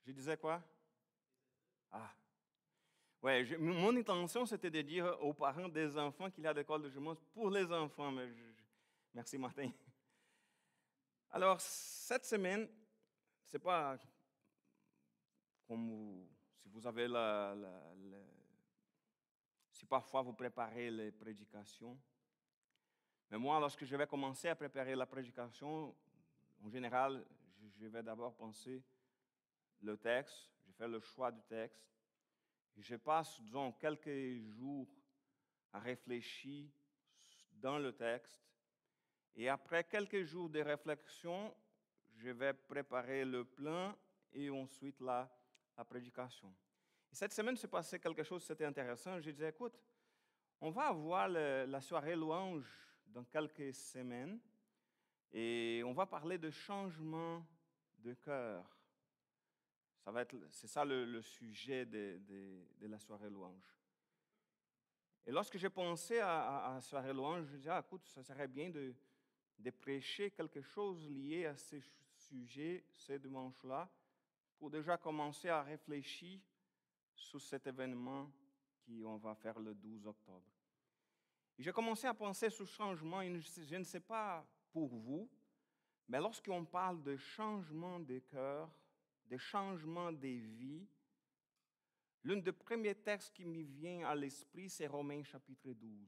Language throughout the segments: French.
Je disais quoi? Ah, ouais, mon intention, c'était de dire aux parents des enfants qu'il y a l'école de jumeaux pour les enfants, mais merci Martin. Alors, cette semaine, c'est pas comme si vous avez si parfois vous préparez les prédications. Mais moi, lorsque je vais commencer à préparer la prédication, en général, je vais d'abord penser le texte, je fais le choix du texte. Je passe, disons, quelques jours à réfléchir dans le texte. Et après quelques jours de réflexion, je vais préparer le plan et ensuite la prédication. Et cette semaine, s'est passé quelque chose, c'était intéressant. Je disais, écoute, on va avoir la soirée louange dans quelques semaines et on va parler de changement de cœur. C'est ça le sujet de la soirée louange. Et lorsque j'ai pensé à la soirée louange, je disais, écoute, ça serait bien de prêcher quelque chose lié à ces sujets, ces dimanches-là, pour déjà commencer à réfléchir sur cet événement qu'on va faire le 12 octobre. Et j'ai commencé à penser sur le changement, et je ne sais pas pour vous, mais lorsqu'on parle de changement des cœurs, de changement des vies, l'un des premiers textes qui me vient à l'esprit, c'est Romains chapitre 12.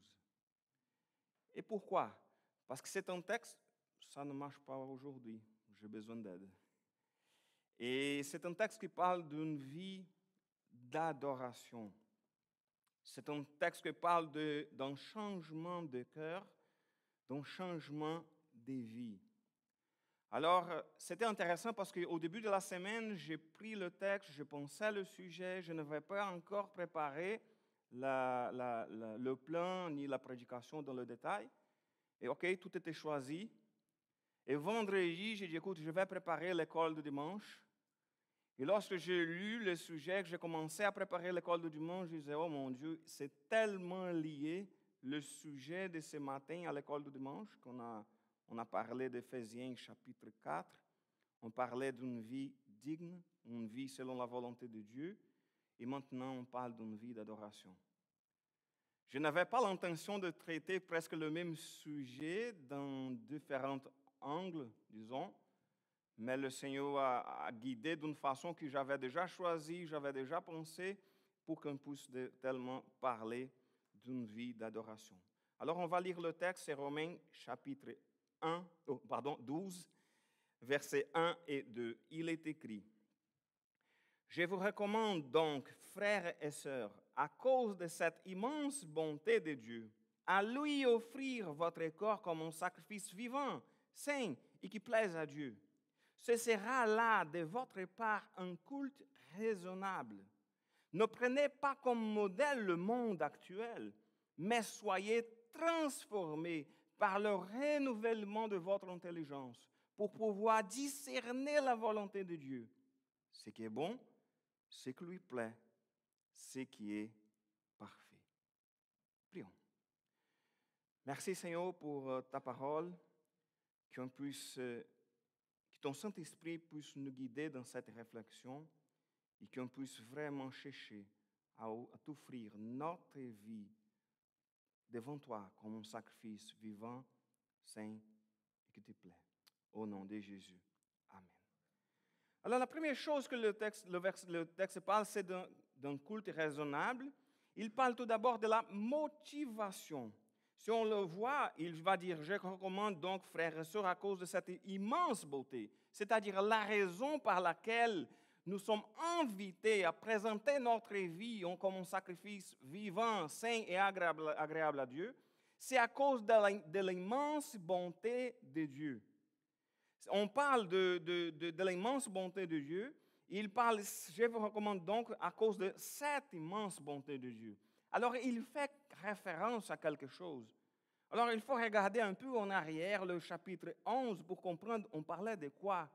Et pourquoi? Parce que c'est un texte, ça ne marche pas aujourd'hui, j'ai besoin d'aide. Et c'est un texte qui parle d'une vie d'adoration. C'est un texte qui parle d'un changement de cœur, d'un changement de vie. Alors, c'était intéressant parce qu'au début de la semaine, j'ai pris le texte, je pensais le sujet, je n'avais pas encore préparé le plan ni la prédication dans le détail. Et OK, tout était choisi. Et vendredi, j'ai dit, écoute, je vais préparer l'école du dimanche. Et lorsque j'ai lu le sujet, que j'ai commencé à préparer l'école du dimanche, je disais, oh mon Dieu, c'est tellement lié le sujet de ce matin à l'école du dimanche qu'on a parlé d'Éphésiens chapitre 4. On parlait d'une vie digne, une vie selon la volonté de Dieu. Et maintenant, on parle d'une vie d'adoration. Je n'avais pas l'intention de traiter presque le même sujet dans différents angles, disons, mais le Seigneur a guidé d'une façon que j'avais déjà choisie, j'avais déjà pensé, pour qu'on puisse tellement parler d'une vie d'adoration. Alors, on va lire le texte, c'est Romains chapitre 12, versets 1 et 2. Il est écrit, « Je vous recommande donc, frères et sœurs, à cause de cette immense bonté de Dieu, à lui offrir votre corps comme un sacrifice vivant, saint et qui plaise à Dieu. Ce sera là de votre part un culte raisonnable. Ne prenez pas comme modèle le monde actuel, mais soyez transformés par le renouvellement de votre intelligence pour pouvoir discerner la volonté de Dieu, ce qui est bon, ce qui lui plaît, ce qui est parfait. » Prions. Merci Seigneur pour ta parole, qu'on puisse, que ton Saint-Esprit puisse nous guider dans cette réflexion et qu'on puisse vraiment chercher à t'offrir notre vie devant toi comme un sacrifice vivant, saint et qui te plaît. Au nom de Jésus. Amen. Alors la première chose que le texte parle, c'est d'un culte raisonnable. Il parle tout d'abord de la motivation. Si on le voit, il va dire, je recommande donc, frères et sœurs, à cause de cette immense beauté, c'est-à-dire la raison par laquelle nous sommes invités à présenter notre vie comme un sacrifice vivant, saint et agréable à Dieu, c'est à cause de l'immense bonté de Dieu. On parle de l'immense bonté de Dieu. Il parle, je vous recommande donc, à cause de cette immense bonté de Dieu. Alors, il fait référence à quelque chose. Alors, il faut regarder un peu en arrière le chapitre 11 pour comprendre, on parlait de quoi?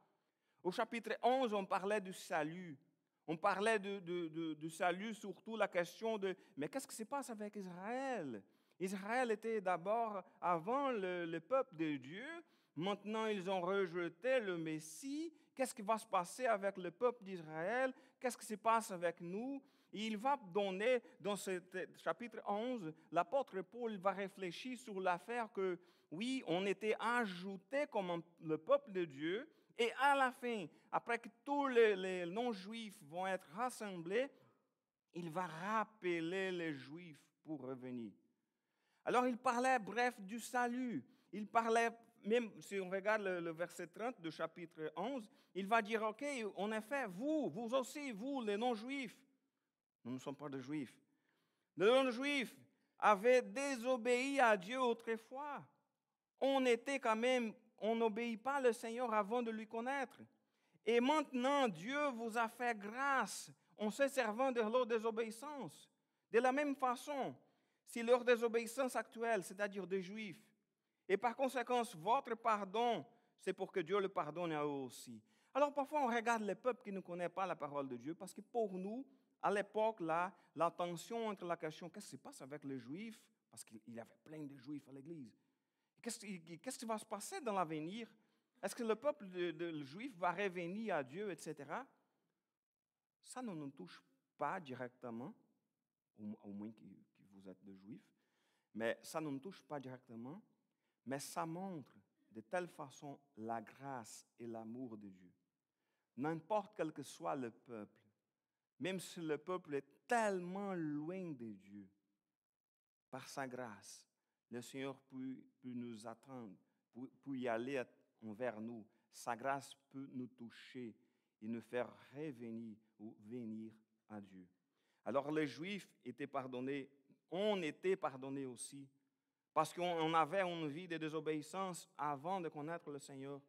Au chapitre 11, on parlait du salut. On parlait du salut, surtout la question de, mais qu'est-ce qui se passe avec Israël? Israël était d'abord, avant le peuple de Dieu, Maintenant, ils ont rejeté le Messie. Qu'est-ce qui va se passer avec le peuple d'Israël? Qu'est-ce qui se passe avec nous? Et il va donner, dans ce chapitre 11, l'apôtre Paul va réfléchir sur l'affaire que, oui, on était ajouté comme le peuple de Dieu. Et à la fin, après que tous les non-juifs vont être rassemblés, il va rappeler les juifs pour revenir. Alors il parlait, bref, du salut. Il parlait, même si on regarde le verset 30 du chapitre 11, il va dire, OK, en effet, vous aussi, vous, les non-juifs, nous ne sommes pas des juifs. Les non-juifs avaient désobéi à Dieu autrefois. On était quand même, on n'obéit pas le Seigneur avant de lui connaître. Et maintenant, Dieu vous a fait grâce en se servant de leur désobéissance. De la même façon, si leur désobéissance actuelle, c'est-à-dire des Juifs, et par conséquent, votre pardon, c'est pour que Dieu le pardonne à eux aussi. Alors parfois, on regarde les peuples qui ne connaissent pas la parole de Dieu, parce que pour nous, à l'époque, là, la tension entre la question, qu'est-ce qui se passe avec les Juifs, parce qu'il y avait plein de Juifs à l'Église. Qu'est-ce qui va se passer dans l'avenir? Est-ce que le peuple juif va revenir à Dieu, etc.? Ça ne nous touche pas directement, au moins que vous êtes des juifs, mais ça ne nous touche pas directement, mais ça montre de telle façon la grâce et l'amour de Dieu. N'importe quel que soit le peuple, même si le peuple est tellement loin de Dieu, par sa grâce, le Seigneur peut nous attendre, peut y aller envers nous. Sa grâce peut nous toucher et nous faire revenir ou venir à Dieu. Alors les Juifs étaient pardonnés, on était pardonnés aussi, parce qu'on avait une vie de désobéissance avant de connaître le Seigneur.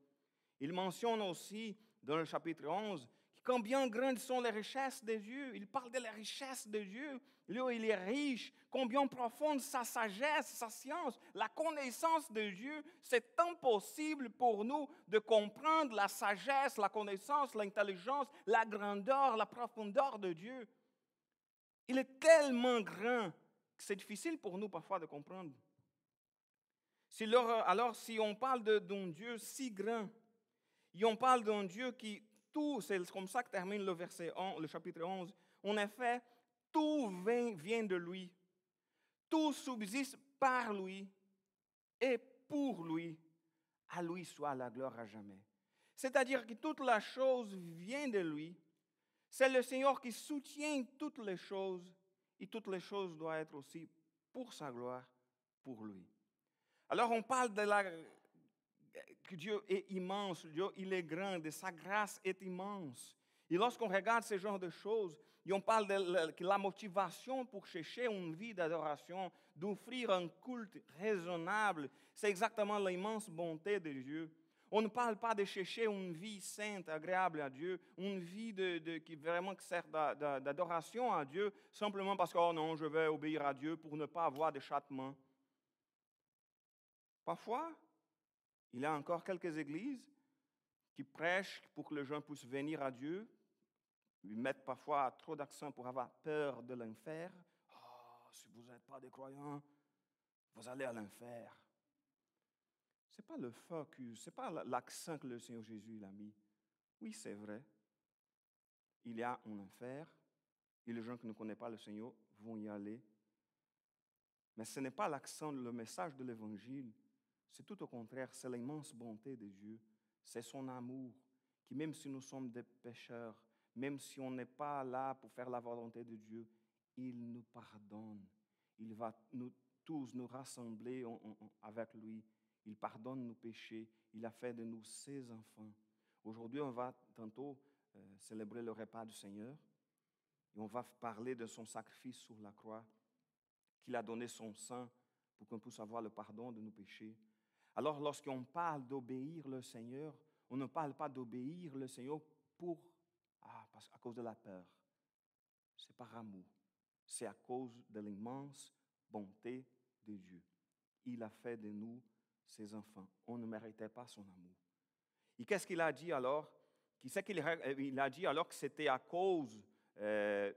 Il mentionne aussi dans le chapitre 11 combien grandes sont les richesses de Dieu. Il parle de la richesse de Dieu. Lui, il est riche. Combien profonde sa sagesse, sa science, la connaissance de Dieu. C'est impossible pour nous de comprendre la sagesse, la connaissance, l'intelligence, la grandeur, la profondeur de Dieu. Il est tellement grand que c'est difficile pour nous parfois de comprendre. Alors, si on parle d'un Dieu si grand, et on parle d'un Dieu qui, tout, c'est comme ça que termine le chapitre 11. En effet, tout vient de lui. Tout subsiste par lui et pour lui. À lui soit la gloire à jamais. C'est-à-dire que toute la chose vient de lui. C'est le Seigneur qui soutient toutes les choses et toutes les choses doivent être aussi pour sa gloire, pour lui. Alors on parle que Dieu est immense, Dieu il est grand, et sa grâce est immense. Et lorsqu'on regarde ce genre de choses, et on parle de la motivation pour chercher une vie d'adoration, d'offrir un culte raisonnable, c'est exactement l'immense bonté de Dieu. On ne parle pas de chercher une vie sainte, agréable à Dieu, une vie qui vraiment sert d'adoration à Dieu, simplement parce que, oh non, je vais obéir à Dieu pour ne pas avoir de châtement. Parfois, il y a encore quelques églises qui prêchent pour que les gens puissent venir à Dieu. Ils mettent parfois trop d'accent pour avoir peur de l'enfer. Oh, si vous n'êtes pas des croyants, vous allez à l'enfer. Ce n'est pas le focus, ce n'est pas l'accent que le Seigneur Jésus a mis. Oui, c'est vrai. Il y a un enfer et les gens qui ne connaissent pas le Seigneur vont y aller. Mais ce n'est pas l'accent, le message de l'Évangile. C'est tout au contraire, c'est l'immense bonté de Dieu. C'est son amour qui, même si nous sommes des pécheurs, même si on n'est pas là pour faire la volonté de Dieu, il nous pardonne. Il va tous nous rassembler avec lui. Il pardonne nos péchés. Il a fait de nous ses enfants. Aujourd'hui, on va tantôt célébrer le repas du Seigneur. Et on va parler de son sacrifice sur la croix, qu'il a donné son sang pour qu'on puisse avoir le pardon de nos péchés. Alors, lorsqu'on parle d'obéir le Seigneur, on ne parle pas d'obéir le Seigneur à cause de la peur. C'est par amour. C'est à cause de l'immense bonté de Dieu. Il a fait de nous ses enfants. On ne méritait pas son amour. Et qu'est-ce qu'il a dit alors? Il a dit alors que c'était à cause de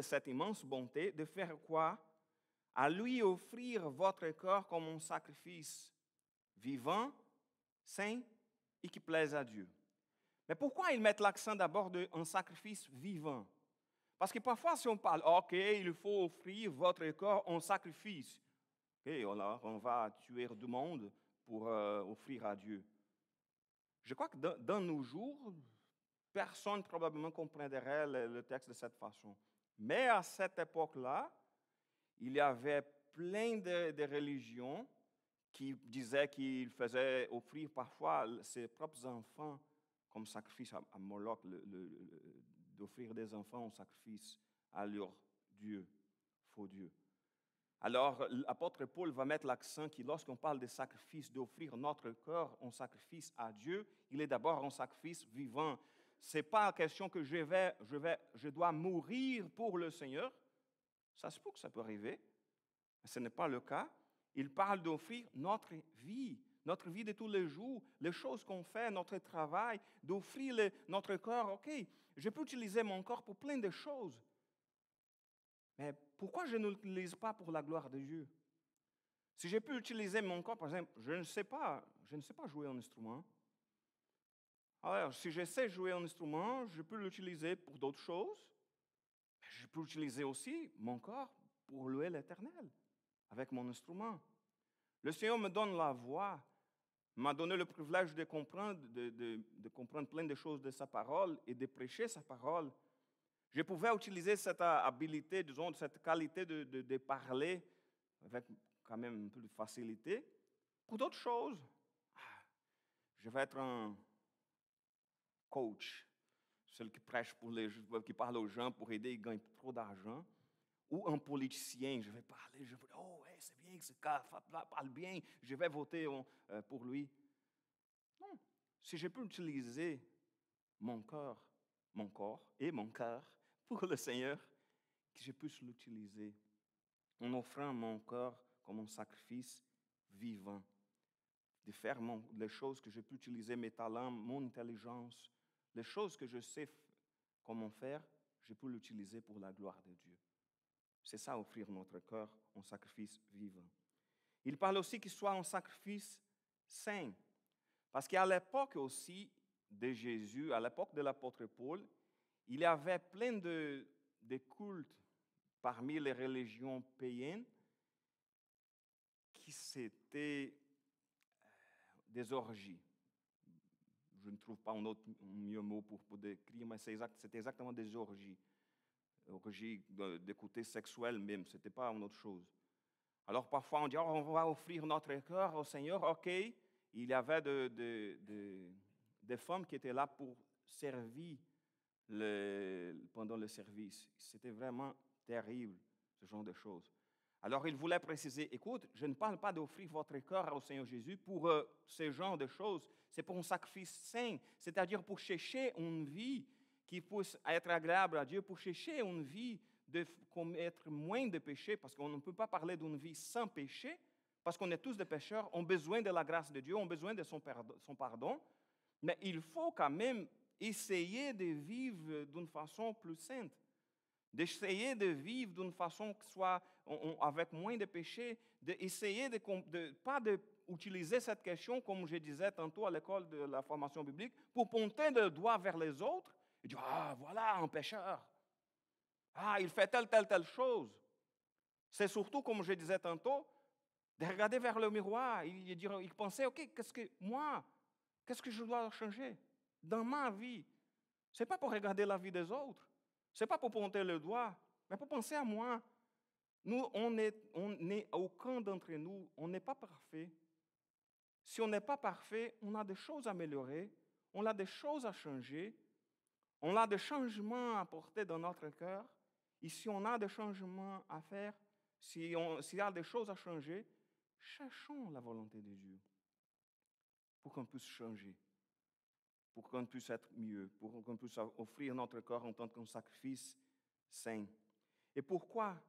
cette immense bonté, de faire quoi? À lui offrir votre corps comme un sacrifice vivant, saint et qui plaise à Dieu. Mais pourquoi ils mettent l'accent d'abord sur un sacrifice vivant? Parce que parfois, si on parle, OK, il faut offrir votre corps en sacrifice. OK, on va tuer du monde pour offrir à Dieu. Je crois que dans nos jours, personne probablement comprendrait le texte de cette façon. Mais à cette époque-là, il y avait plein de religions qui disaient qu'ils faisaient offrir parfois ses propres enfants comme sacrifice à Moloch, d'offrir des enfants en sacrifice à leur Dieu, faux Dieu. Alors, l'apôtre Paul va mettre l'accent que lorsqu'on parle de sacrifice, d'offrir notre corps en sacrifice à Dieu, il est d'abord un sacrifice vivant. Ce n'est pas la question que je dois mourir pour le Seigneur. Ça se peut que ça peut arriver, mais ce n'est pas le cas. Il parle d'offrir notre vie de tous les jours, les choses qu'on fait, notre travail, d'offrir notre corps. OK, je peux utiliser mon corps pour plein de choses. Mais pourquoi je ne l'utilise pas pour la gloire de Dieu? Si je peux utiliser mon corps, par exemple, je ne sais pas jouer un instrument. Alors, si je sais jouer un instrument, je peux l'utiliser pour d'autres choses. Je peux utiliser aussi mon corps pour louer l'Éternel avec mon instrument. Le Seigneur me donne la voix, m'a donné le privilège de comprendre, de comprendre plein de choses de sa parole et de prêcher sa parole. Je pouvais utiliser cette habilité, disons, cette qualité de parler avec quand même un peu de facilité pour d'autres choses. Je vais être un coach, celui qui prêche qui parle aux gens pour aider, ils gagnent trop d'argent. Ou un politicien, je vais parler, je vais dire, oh, hey, c'est bien que ce gars parle bien, je vais voter pour lui. Non, si je peux utiliser mon corps et mon cœur pour le Seigneur, que je puisse l'utiliser en offrant mon corps comme un sacrifice vivant, de faire les choses que je peux utiliser, mes talents, mon intelligence, les choses que je sais comment faire, je peux l'utiliser pour la gloire de Dieu. C'est ça, offrir notre corps en sacrifice vivant. Il parle aussi qu'il soit un sacrifice saint. Parce qu'à l'époque aussi de Jésus, à l'époque de l'apôtre Paul, il y avait plein de cultes parmi les religions païennes qui c'était des orgies. Je ne trouve pas un mieux mot pour décrire, mais c'était exactement des orgies. Orgies de côté sexuel même, ce n'était pas une autre chose. Alors parfois on dit, oh, on va offrir notre cœur au Seigneur, OK. Il y avait des femmes qui étaient là pour servir pendant le service. C'était vraiment terrible, ce genre de choses. Alors il voulait préciser, écoute, je ne parle pas d'offrir votre cœur au Seigneur Jésus pour ce genre de choses. C'est pour un sacrifice saint, c'est-à-dire pour chercher une vie qui puisse être agréable à Dieu, pour chercher une vie de commettre moins de péchés, parce qu'on ne peut pas parler d'une vie sans péché, parce qu'on est tous des pécheurs, on a besoin de la grâce de Dieu, on a besoin de son pardon, mais il faut quand même essayer de vivre d'une façon plus sainte, d'essayer de vivre d'une façon qui soit avec moins de péchés, d'essayer de pas d'utiliser cette question, comme je disais tantôt à l'école de la formation biblique, pour pointer le doigt vers les autres et dire, ah, voilà un pécheur. Ah, il fait telle chose. C'est surtout, comme je disais tantôt, de regarder vers le miroir et il pensait, OK, qu'est-ce que je dois changer dans ma vie? Ce n'est pas pour regarder la vie des autres. Ce n'est pas pour pointer le doigt, mais pour penser à moi. Nous, aucun d'entre nous, on n'est pas parfait. Si on n'est pas parfait, on a des choses à améliorer, on a des choses à changer, on a des changements à apporter dans notre cœur. Et si on a des changements à faire, s'il y a des choses à changer, cherchons la volonté de Dieu pour qu'on puisse changer, pour qu'on puisse être mieux, pour qu'on puisse offrir notre corps en tant qu'un sacrifice saint. Et pourquoi?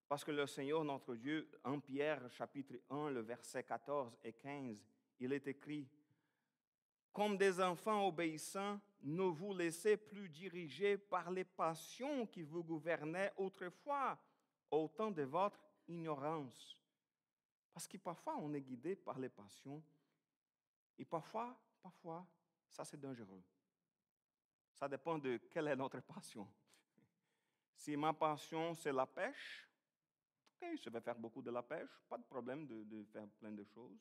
Parce que le Seigneur, notre Dieu, en Pierre, chapitre 1, le verset 14 et 15, il est écrit, « Comme des enfants obéissants, ne vous laissez plus diriger par les passions qui vous gouvernaient autrefois, au temps de votre ignorance. » Parce que parfois, on est guidé par les passions. Et parfois, ça c'est dangereux. Ça dépend de quelle est notre passion. Si ma passion, c'est la pêche, ok, je vais faire beaucoup de la pêche, pas de problème de faire plein de choses.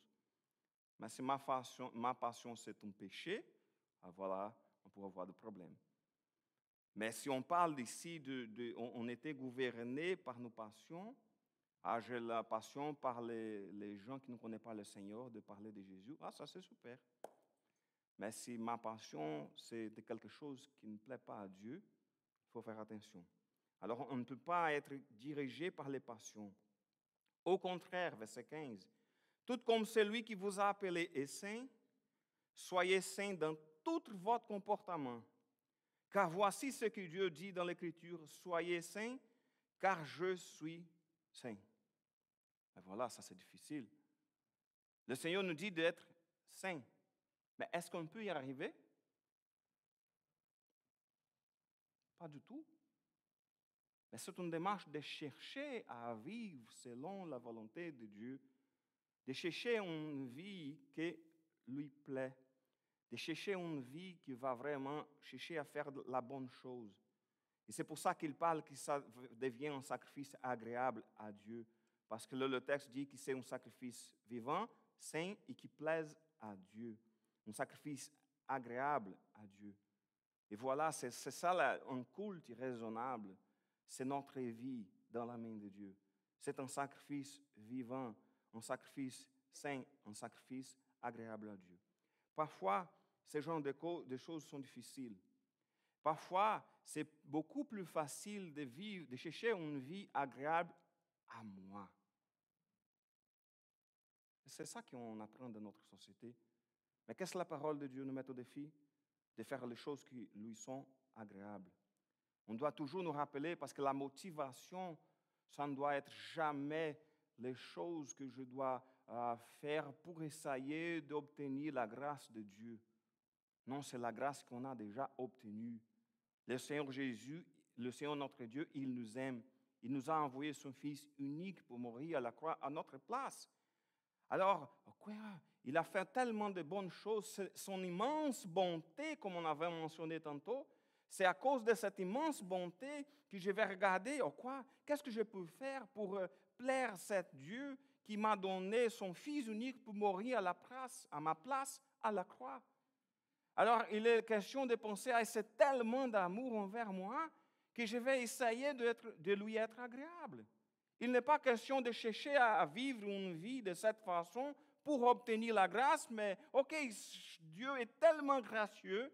Mais si ma passion c'est un péché, voilà, on pourra avoir des problèmes. Mais si on parle ici, on était gouverné par nos passions, j'ai la passion par les gens qui ne connaissent pas le Seigneur, de parler de Jésus, ça c'est super. Mais si ma passion, c'est de quelque chose qui ne plaît pas à Dieu, il faut faire attention. Alors, on ne peut pas être dirigé par les passions. Au contraire, verset 15, tout comme celui qui vous a appelé est saint, soyez saints dans tout votre comportement. Car voici ce que Dieu dit dans l'Écriture, soyez saints, car je suis saint. Et voilà, ça c'est difficile. Le Seigneur nous dit d'être saints. Mais est-ce qu'on peut y arriver? Pas du tout. Mais c'est une démarche de chercher à vivre selon la volonté de Dieu, de chercher une vie qui lui plaît, de chercher une vie qui va vraiment chercher à faire la bonne chose. Et c'est pour ça qu'il parle que ça devient un sacrifice agréable à Dieu, parce que le texte dit que c'est un sacrifice vivant, saint et qui plaise à Dieu, un sacrifice agréable à Dieu. Et voilà, c'est ça un culte raisonnable. C'est notre vie dans la main de Dieu. C'est un sacrifice vivant, un sacrifice saint, un sacrifice agréable à Dieu. Parfois, ces genres de choses sont difficiles. Parfois, c'est beaucoup plus facile de vivre, de chercher une vie agréable à moi. C'est ça qu'on apprend dans notre société. Mais qu'est-ce que la parole de Dieu nous met au défi? De faire les choses qui lui sont agréables. On doit toujours nous rappeler, parce que la motivation, ça ne doit être jamais les choses que je dois faire pour essayer d'obtenir la grâce de Dieu. Non, c'est la grâce qu'on a déjà obtenue. Le Seigneur Jésus, le Seigneur notre Dieu, il nous aime. Il nous a envoyé son Fils unique pour mourir à la croix à notre place. Alors, quoi? Il a fait tellement de bonnes choses. Son immense bonté, comme on avait mentionné tantôt, c'est à cause de cette immense bonté que je vais regarder, qu'est-ce que je peux faire pour plaire à cet Dieu qui m'a donné son Fils unique pour mourir à ma place à la croix. Alors, il est question de penser à c'est tellement d'amour envers moi que je vais essayer de lui être agréable. Il n'est pas question de chercher à vivre une vie de cette façon pour obtenir la grâce, mais Dieu est tellement gracieux,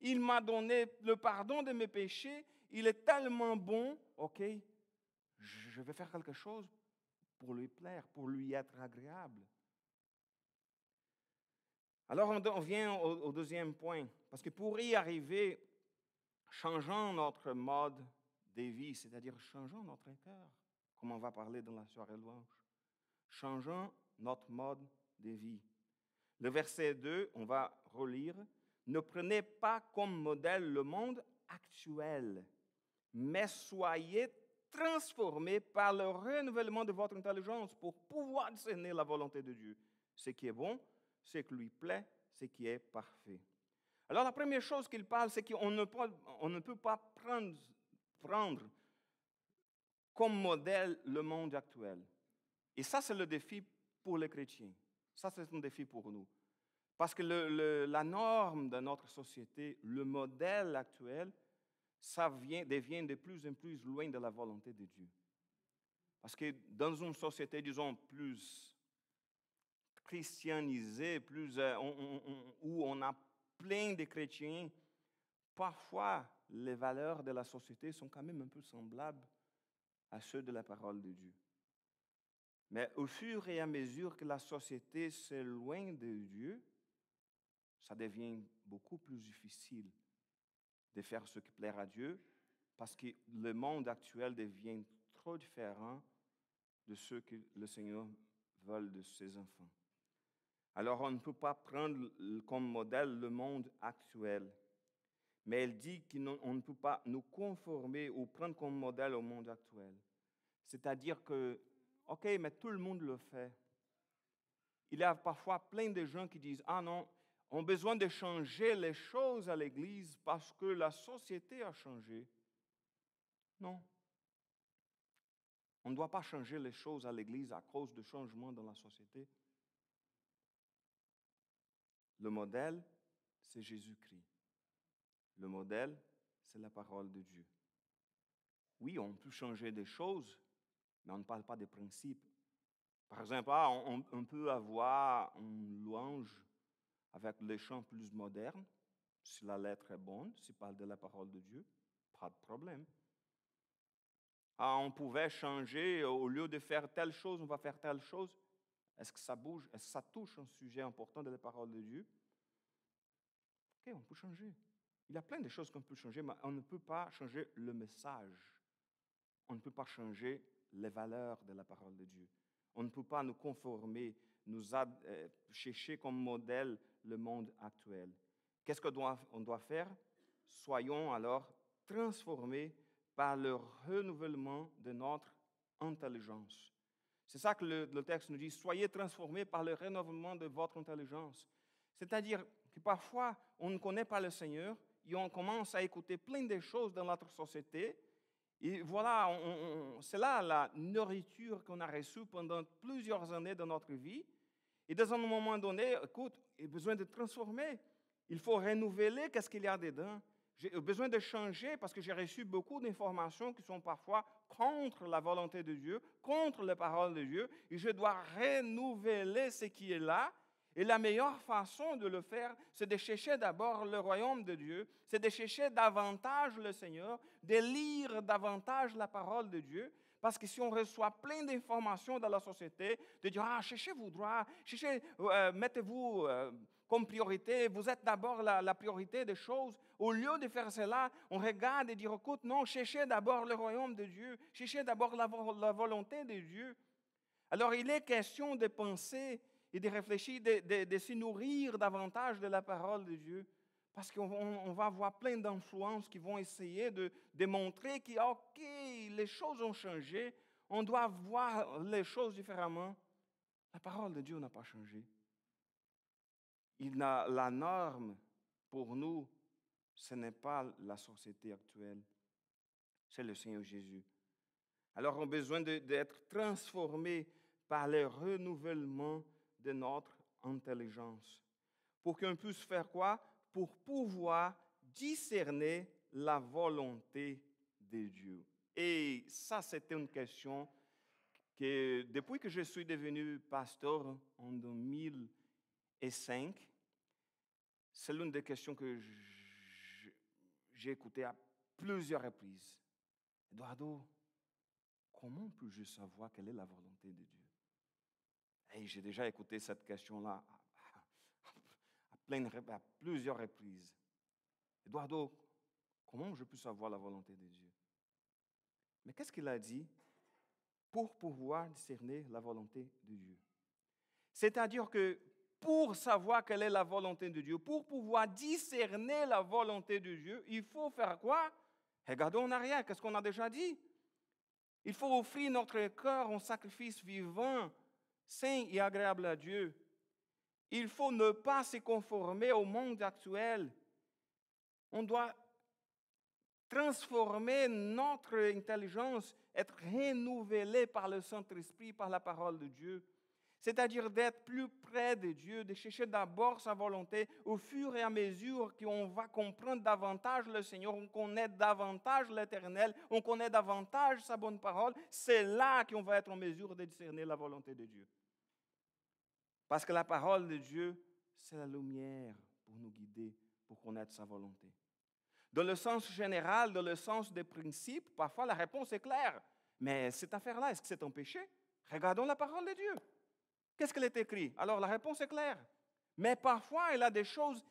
il m'a donné le pardon de mes péchés, il est tellement bon, je vais faire quelque chose pour lui plaire, pour lui être agréable. Alors on vient au deuxième point, parce que pour y arriver, changeons notre mode de vie, c'est-à-dire changeons notre cœur, comme on va parler dans la soirée louange. Changeons notre mode de vie. Le verset 2, on va relire. Ne prenez pas comme modèle le monde actuel, mais soyez transformés par le renouvellement de votre intelligence pour pouvoir discerner la volonté de Dieu. Ce qui est bon, ce qui lui plaît, ce qui est parfait. Alors la première chose qu'il parle, c'est qu'on ne peut pas prendre comme modèle le monde actuel. Et ça, c'est le défi pour les chrétiens. Ça, c'est un défi pour nous. Parce que la norme de notre société, le modèle actuel, ça devient de plus en plus loin de la volonté de Dieu. Parce que dans une société, disons, plus christianisée, où on a plein de chrétiens, parfois les valeurs de la société sont quand même un peu semblables à ceux de la parole de Dieu. Mais au fur et à mesure que la société s'éloigne de Dieu, ça devient beaucoup plus difficile de faire ce qui plaît à Dieu, parce que le monde actuel devient trop différent de ce que le Seigneur veut de ses enfants. Alors on ne peut pas prendre comme modèle le monde actuel, mais elle dit qu'on ne peut pas nous conformer ou prendre comme modèle au monde actuel. C'est-à-dire que, mais tout le monde le fait. Il y a parfois plein de gens qui disent, non, ont besoin de changer les choses à l'Église parce que la société a changé. Non. On ne doit pas changer les choses à l'Église à cause de changements dans la société. Le modèle, c'est Jésus-Christ. Le modèle, c'est la parole de Dieu. Oui, on peut changer des choses, mais on ne parle pas des principes. Par exemple, on peut avoir une louange avec les chants plus modernes, si la lettre est bonne, s'il parle de la parole de Dieu, pas de problème. On pouvait changer, au lieu de faire telle chose, on va faire telle chose. Est-ce que ça bouge? Est-ce que ça touche un sujet important de la parole de Dieu? OK, on peut changer. Il y a plein de choses qu'on peut changer, mais on ne peut pas changer le message. On ne peut pas changer les valeurs de la parole de Dieu. On ne peut pas nous conformer, chercher comme modèle le monde actuel. Qu'est-ce qu'on doit faire? Soyons alors transformés par le renouvellement de notre intelligence. C'est ça que le texte nous dit, soyez transformés par le renouvellement de votre intelligence. C'est-à-dire que parfois, on ne connaît pas le Seigneur et on commence à écouter plein de choses dans notre société. Et voilà, c'est là la nourriture qu'on a reçue pendant plusieurs années de notre vie. Et dans un moment donné, écoute, il y a besoin de transformer. Il faut renouveler qu'est-ce qu'il y a dedans. J'ai besoin de changer parce que j'ai reçu beaucoup d'informations qui sont parfois contre la volonté de Dieu, contre les paroles de Dieu. Et je dois renouveler ce qui est là. Et la meilleure façon de le faire, c'est de chercher d'abord le royaume de Dieu, c'est de chercher davantage le Seigneur, de lire davantage la parole de Dieu. Parce que si on reçoit plein d'informations dans la société, de dire, cherchez vos droits, mettez-vous comme priorité, vous êtes d'abord la priorité des choses. Au lieu de faire cela, on regarde et dit, écoute, non, cherchez d'abord le royaume de Dieu, cherchez d'abord la volonté de Dieu. Alors, il est question de penser et de réfléchir, de se nourrir davantage de la parole de Dieu. Parce qu'on va avoir plein d'influences qui vont essayer de démontrer que, OK, les choses ont changé, on doit voir les choses différemment. La parole de Dieu n'a pas changé. La norme pour nous, ce n'est pas la société actuelle, c'est le Seigneur Jésus. Alors, on a besoin d'être transformés par le renouvellement de notre intelligence. Pour qu'on puisse faire quoi? Pour pouvoir discerner la volonté de Dieu. Et ça, c'était une question que, depuis que je suis devenu pasteur en 2005, c'est l'une des questions que j'ai écoutées à plusieurs reprises. Eduardo, comment puis-je savoir quelle est la volonté de Dieu? Et j'ai déjà écouté cette question-là à plusieurs reprises. Eduardo, comment je peux savoir la volonté de Dieu? Mais qu'est-ce qu'il a dit pour pouvoir discerner la volonté de Dieu? C'est-à-dire que pour savoir quelle est la volonté de Dieu, pour pouvoir discerner la volonté de Dieu, il faut faire quoi? Regardons en arrière, qu'est-ce qu'on a déjà dit? Il faut offrir notre cœur en sacrifice vivant, saint et agréable à Dieu. Il faut ne pas se conformer au monde actuel. On doit transformer notre intelligence, être renouvelé par le Saint-Esprit, par la parole de Dieu. C'est-à-dire d'être plus près de Dieu, de chercher d'abord sa volonté. Au fur et à mesure qu'on va comprendre davantage le Seigneur, on connaît davantage l'Éternel, on connaît davantage sa bonne parole, c'est là qu'on va être en mesure de discerner la volonté de Dieu. Parce que la parole de Dieu, c'est la lumière pour nous guider, pour connaître sa volonté. Dans le sens général, dans le sens des principes, parfois la réponse est claire. Mais cette affaire-là, est-ce que c'est un péché? Regardons la parole de Dieu. Qu'est-ce qu'il est écrit? Alors la réponse est claire. Mais parfois, il y a des choses,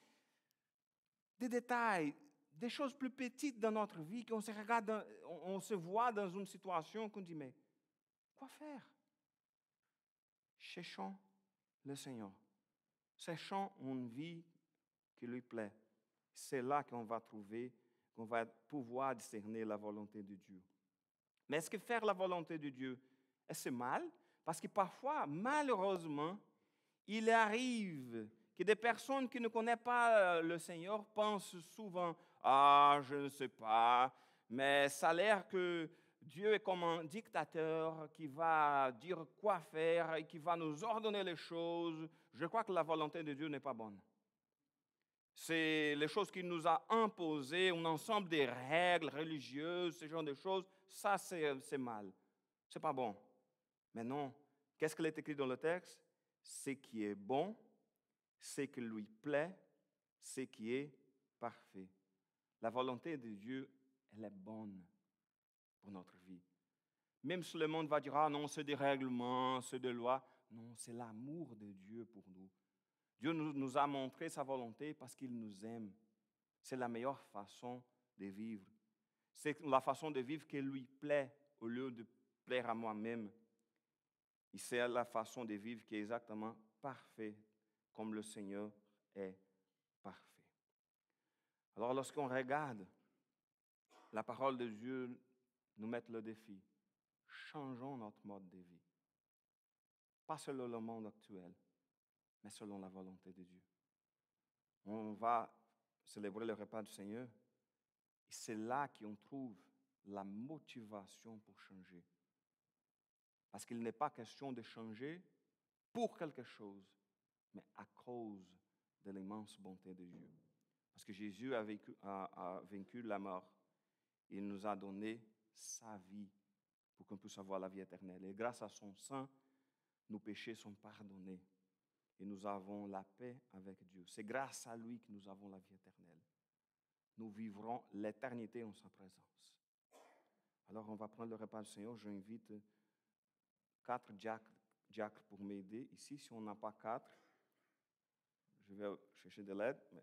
des détails, des choses plus petites dans notre vie qu'on se regarde, on se voit dans une situation qu'on dit, mais quoi faire? Cherchons le Seigneur. Cherchons une vie qui lui plaît. C'est là qu'on va trouver, qu'on va pouvoir discerner la volonté de Dieu. Mais est-ce que faire la volonté de Dieu, est-ce mal? Parce que parfois, malheureusement, il arrive que des personnes qui ne connaissent pas le Seigneur pensent souvent, ah, je ne sais pas, mais ça a l'air que Dieu est comme un dictateur qui va dire quoi faire et qui va nous ordonner les choses. Je crois que la volonté de Dieu n'est pas bonne. C'est les choses qu'il nous a imposées, un ensemble de règles religieuses, ce genre de choses, ça c'est mal. C'est pas bon. Mais non, qu'est-ce qu'il est écrit dans le texte? Ce qui est bon, ce qui lui plaît, ce qui est parfait. La volonté de Dieu, elle est bonne pour notre vie. Même si le monde va dire, ah non, c'est des règlements, c'est des lois. Non, c'est l'amour de Dieu pour nous. Dieu nous a montré sa volonté parce qu'il nous aime. C'est la meilleure façon de vivre. C'est la façon de vivre qui lui plaît au lieu de plaire à moi-même. Et c'est la façon de vivre qui est exactement parfaite, comme le Seigneur est parfait. Alors, lorsqu'on regarde la parole de Dieu, nous met le défi. Changeons notre mode de vie. Pas selon le monde actuel, mais selon la volonté de Dieu. On va célébrer le repas du Seigneur. Et c'est là qu'on trouve la motivation pour changer. Parce qu'il n'est pas question de changer pour quelque chose, mais à cause de l'immense bonté de Dieu. Parce que Jésus a vaincu la mort. Il nous a donné sa vie pour qu'on puisse avoir la vie éternelle. Et grâce à son sang, nos péchés sont pardonnés. Et nous avons la paix avec Dieu. C'est grâce à lui que nous avons la vie éternelle. Nous vivrons l'éternité en sa présence. Alors, on va prendre le repas du Seigneur. J'invite 4 diacres pour m'aider. Ici, si on n'a pas 4, je vais chercher de l'aide, mais